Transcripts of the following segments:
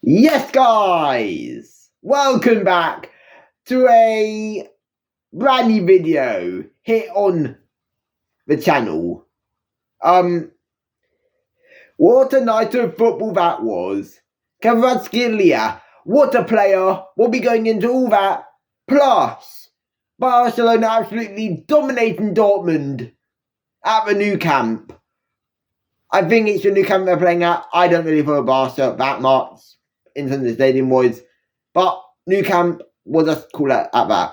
Yes, guys! Welcome back to a brand new video here on the channel. What a night of football that was. Kvara, what a player. We'll be going into all that. Plus, Barcelona absolutely dominating Dortmund at the new camp. I think it's the new camp they're playing at. I don't really follow Barca that much in terms of the stadium wise, but new camp, we'll just call it at that.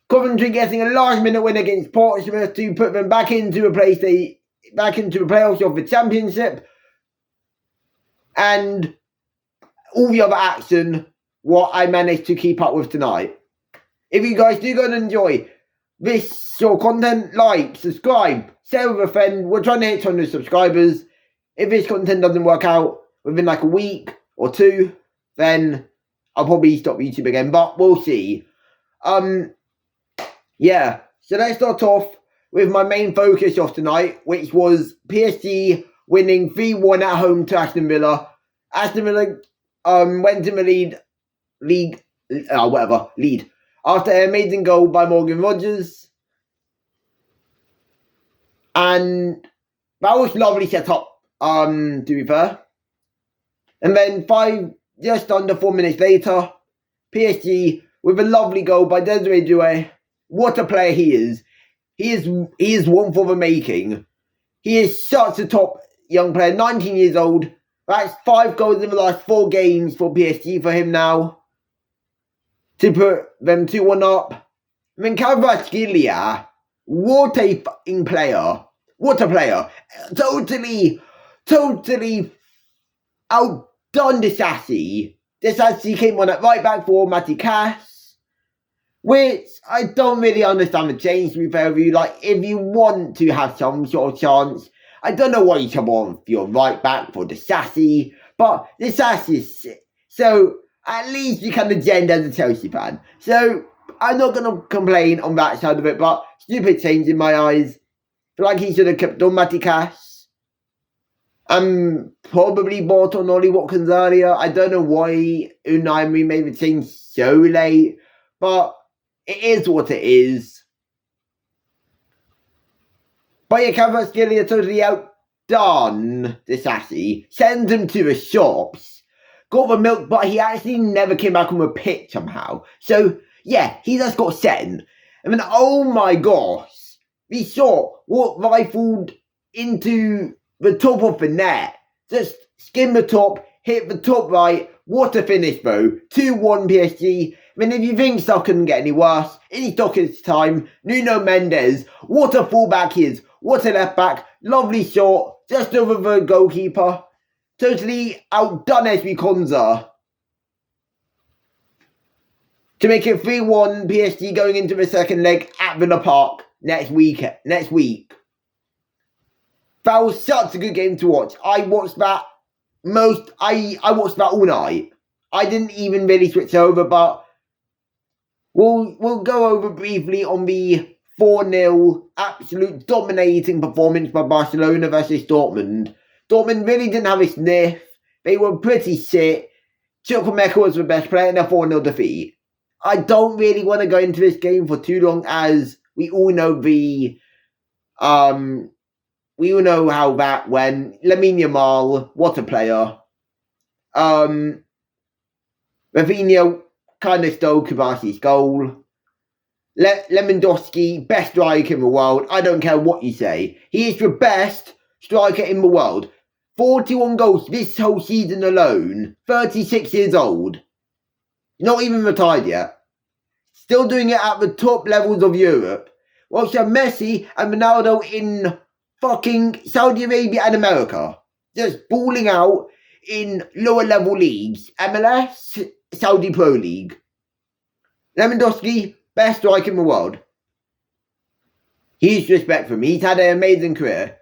Coventry getting a last minute win against Portsmouth to put them back into a playoffs of the Championship, and all the other action what I managed to keep up with tonight. If you guys do go and enjoy this sort of content, like, subscribe, share with a friend. We're trying to hit 200 subscribers. If this content doesn't work out within like a week or two, then I'll probably stop YouTube again, but we'll see. Yeah, so let's start off with my main focus of tonight, which was PSG winning 3-1 at home to Aston Villa. Aston Villa went in the lead after an amazing goal by Morgan Rogers. And that was lovely set up, to be fair. And then just under 4 minutes later, PSG with a lovely goal by Doue. What a player he is. He is one for the making. He is such a top young player, 19 years old. That's 5 goals in the last 4 games for PSG for him now, to put them 2-1 up. I mean, Kvara, what a fucking player. What a player. Totally outdone Disassi. Disassi came on at right back for Matty Cass, which I don't really understand the change, to be fair with you. Like, if you want to have some sort of chance, I don't know why you come on for your right back for Disassi, but Disassi is sick. So, at least you can agenda as a Chelsea fan. So, I'm not going to complain on that side of it, but stupid change in my eyes. I feel like he should have kept on Matty Cass. Probably bought on Ollie Watkins earlier. I don't know why Unai Emery made the change so late, but it is what it is. But yeah, Kvara totally outdone Disassi. Sent him to the shops. Got the milk, but he actually never came back on the pitch somehow. So, yeah, he just got sent. I mean, oh my gosh. The shot rifled into the top of the net. Just skimmed the top, hit the top right. What a finish, though. 2-1 PSG. I mean, if you think stuff couldn't get any worse, in his Dockers time, Nuno Mendes, what a fullback he is. What a left back. Lovely shot, just over the goalkeeper. Totally outdone SB Konza to make it 3-1 PSG going into the second leg at Villa Park next week. That was such a good game to watch. I watched that all night. I didn't even really switch over, but we'll go over briefly on the 4-0 absolute dominating performance by Barcelona versus Dortmund. Dortmund really didn't have a sniff. They were pretty shit. Chukwuemeka was the best player in a 4-0 defeat. I don't really want to go into this game for too long, as we all know how that went. Lamine Yamal, what a player. Rafinha kind of stole Kvara's goal. Lewandowski, best striker in the world. I don't care what you say. He is the best striker in the world. 41 goals this whole season alone. 36 years old. Not even retired yet. Still doing it at the top levels of Europe. Whilst you have Messi and Ronaldo in fucking Saudi Arabia and America. Just balling out in lower level leagues. MLS, Saudi Pro League. Lewandowski, best striker in the world. Huge respect for him. He's had an amazing career.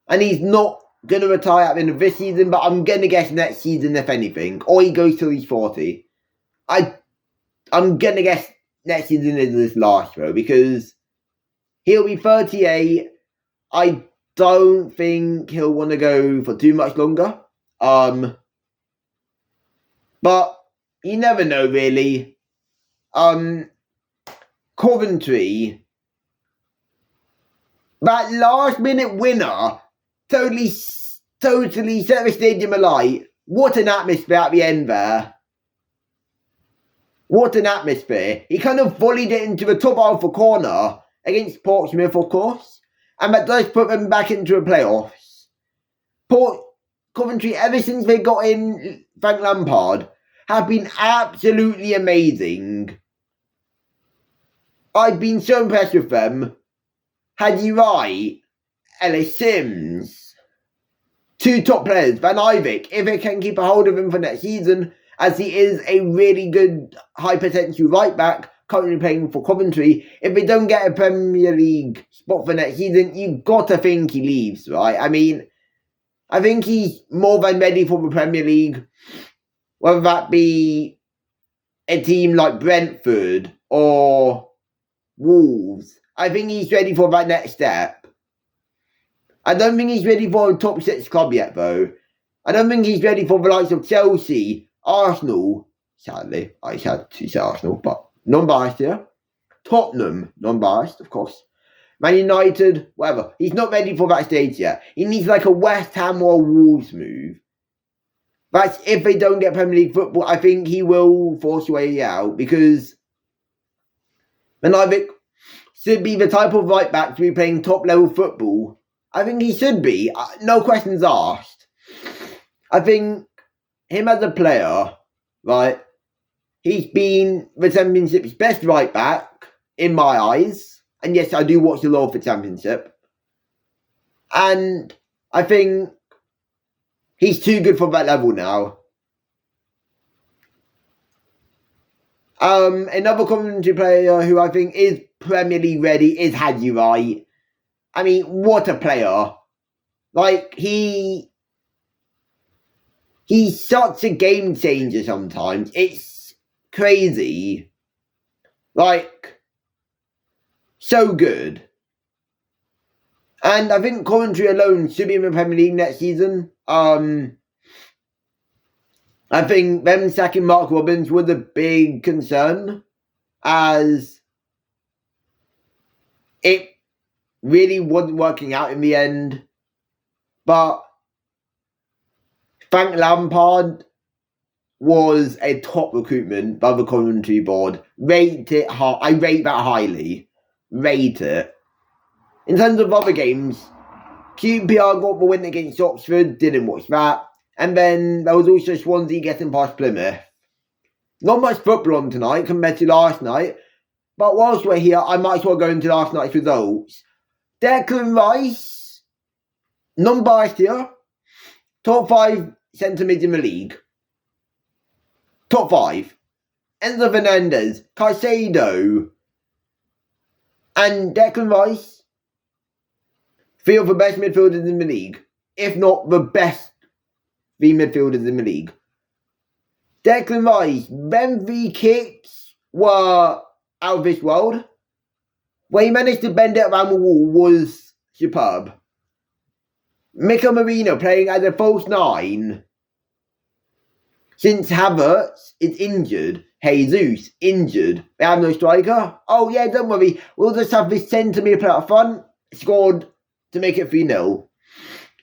And he's not going to retire at the end of this season, but I'm going to guess next season, if anything. Or he goes till he's 40. I'm going to guess next season is his last, though, because he'll be 38. I don't think he'll want to go for too much longer. But you never know, really. Coventry, that last-minute winner, totally set the stadium alight. What an atmosphere at the end there. What an atmosphere. He kind of volleyed it into the top half of corner against Portsmouth, of course. And that does put them back into the playoffs. Coventry, ever since they got in Frank Lampard, have been absolutely amazing. I've been so impressed with them. Hadi Wright, Ellis Sims, two top players, Van Ivik, if they can keep a hold of him for next season, as he is a really good high potential right back currently playing for Coventry. If they don't get a Premier League spot for next season, you've got to think he leaves, right? I mean, I think he's more than ready for the Premier League, whether that be a team like Brentford or Wolves. I think he's ready for that next step. I don't think he's ready for a top 6 club yet, though. I don't think he's ready for the likes of Chelsea, Arsenal. Sadly, I had to say Arsenal, but non-biased here. Tottenham, non-biased, of course. Man United, whatever. He's not ready for that stage yet. He needs like a West Ham or Wolves move. That's if they don't get Premier League football. I think he will force a way out, because Van Ivik should be the type of right back to be playing top level football. I think he should be. No questions asked. I think him as a player, right, he's been the Championship's best right back in my eyes. And yes, I do watch a lot of the Championship. And I think he's too good for that level now. Another Coventry player who I think is Premier League ready is Hadi Wright. I mean, what a player. Like, he's such a game changer sometimes. It's crazy. Like, so good. And I think Coventry alone should be in the Premier League next season. I think them sacking Mark Robbins was a big concern, as it really wasn't working out in the end. But Frank Lampard was a top recruitment by the Coventry board. Rate it high. I rate that highly. Rate it. In terms of other games, QPR got the win against Oxford. Didn't watch that. And then there was also Swansea getting past Plymouth. Not much football on tonight compared to last night. But whilst we're here, I might as well go into last night's results. Declan Rice, non-biased here, top 5 centre mid in the league. Top 5. Enzo Fernandez, Caicedo, and Declan Rice, 3 of the best midfielders in the league. If not the best midfielders in the league. Declan Rice, them free kicks were out of this world. Where he managed to bend it around the wall was superb. Mikel Merino playing as a false 9. Since Havertz is injured, Jesus injured, they have no striker. Oh yeah, don't worry, we'll just have this centre mid player up front. Scored to make it 3-0.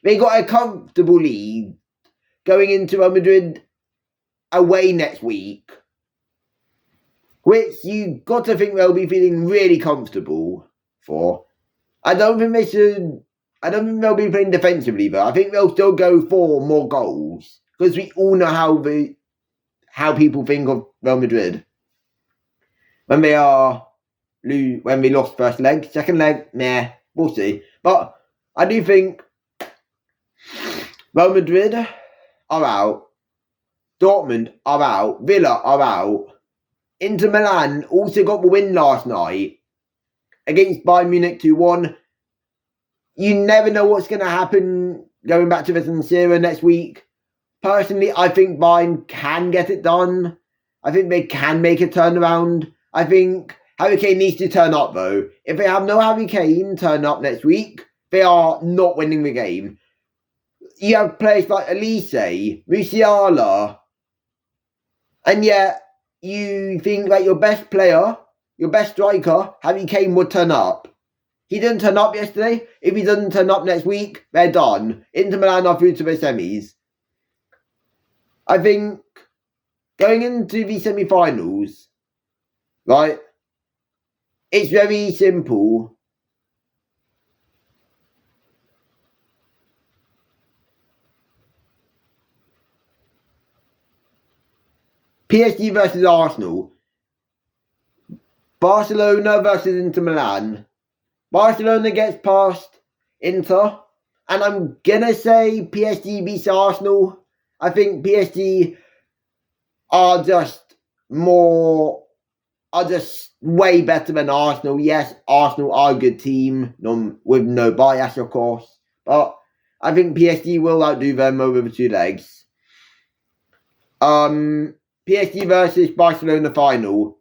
They got a comfortable lead going into Real Madrid away next week, which you got to think they'll be feeling really comfortable for. I don't think they'll be playing defensively, but I think they'll still go for more goals, because we all know how people think of Real Madrid when they lost first leg. Second leg, meh, we'll see. But I do think Real Madrid are out. Dortmund are out. Villa are out. Inter Milan also got the win last night against Bayern Munich 2-1. You never know what's going to happen going back to the San Siro next week. Personally, I think Bayern can get it done. I think they can make a turnaround. I think Harry Kane needs to turn up, though. If they have no Harry Kane turn up next week, they are not winning the game. You have players like Elise, Musiala, And yet, you think that your best player, your best striker, Harry Kane, would turn up. He didn't turn up yesterday. If he doesn't turn up next week, they're done. Inter Milan are through to the semis. I think going into the semi-finals, right, it's very simple. PSG versus Arsenal. Barcelona versus Inter Milan. Barcelona gets past Inter. And I'm going to say PSG beats Arsenal. I think PSG are just way better than Arsenal. Yes, Arsenal are a good team, with no bias, of course. But I think PSG will outdo them over the 2 legs. PSG versus Barcelona final.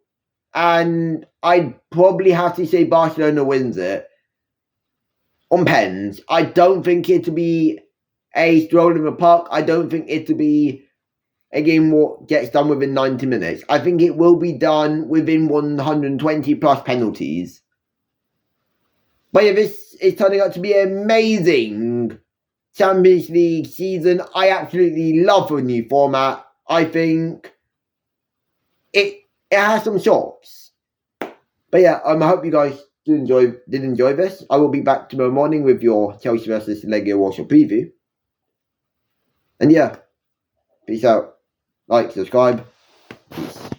And I'd probably have to say Barcelona wins it. On pens. I don't think it to be a stroll in the park. I don't think it to be a game what gets done within 90 minutes. I think it will be done within 120 plus penalties. But yeah, this is turning out to be an amazing Champions League season. I absolutely love the new format. I think it has some shocks. But yeah, I hope you guys did enjoy this. I will be back tomorrow morning with your Chelsea versus Legia Warsaw preview. And yeah, peace out. Like, subscribe. Peace.